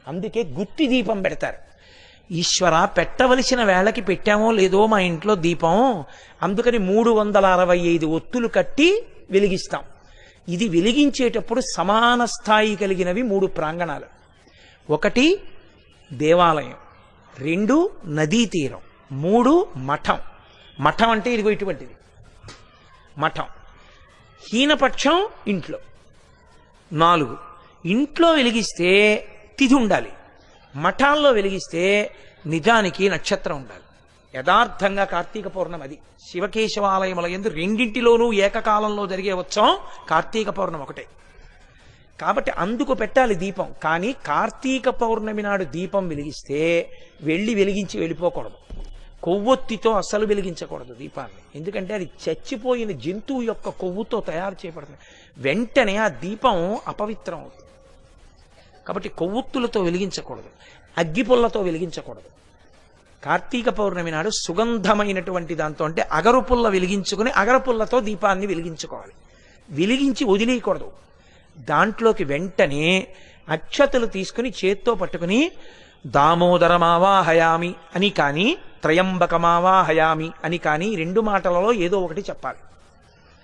అందుకే గుత్తి దీపం పెడతారు. ఈశ్వర, పెట్టవలసిన వేళకి పెట్టామో లేదో మా ఇంట్లో దీపం, అందుకని 365 ఒత్తులు కట్టి వెలిగిస్తాం. ఇది వెలిగించేటప్పుడు సమాన స్థాయి కలిగినవి 3 ప్రాంగణాలు. 1 దేవాలయం, 2 నదీ తీరం, 3 మఠం. మఠం అంటే ఇదిగో ఇటువంటిది మఠం. హీనపక్షం ఇంట్లో. 4 ఇంట్లో వెలిగిస్తే తిథి ఉండాలి, మఠాల్లో వెలిగిస్తే నిజానికి నక్షత్రం ఉండాలి. యథార్థంగా కార్తీక పౌర్ణమి అది. శివకేశవాలయముల యందు రెండింటిలోనూ ఏకకాలంలో జరిగే ఉత్సవం కార్తీక పౌర్ణమి ఒకటే. కాబట్టి అందుకు పెట్టాలి దీపం. కానీ కార్తీక పౌర్ణమి నాడు దీపం వెలిగిస్తే వెలిగించి వెళ్ళిపోకూడదు. కొవ్వొత్తితో అస్సలు వెలిగించకూడదు దీపాన్ని. ఎందుకంటే అది చచ్చిపోయిన జంతువు యొక్క కొవ్వుతో తయారు చేయబడుతుంది. వెంటనే ఆ దీపం అపవిత్రం అవుతుంది. కాబట్టి కొవ్వొత్తులతో వెలిగించకూడదు, అగ్గిపుల్లతో వెలిగించకూడదు. కార్తీక పౌర్ణమి నాడు సుగంధమైనటువంటి దాంతో, అంటే అగరుపుల్ల వెలిగించుకుని అగరపుల్లతో దీపాన్ని వెలిగించుకోవాలి. వెలిగించి వదిలేయకూడదు. దాంట్లోకి వెంటనే అక్షతలు తీసుకుని చేత్తో పట్టుకుని దామోదరమావాహయామి అని కానీ, త్రయంబకమావాహయామి అని కానీ 2 మాటలలో ఏదో ఒకటి చెప్పాలి.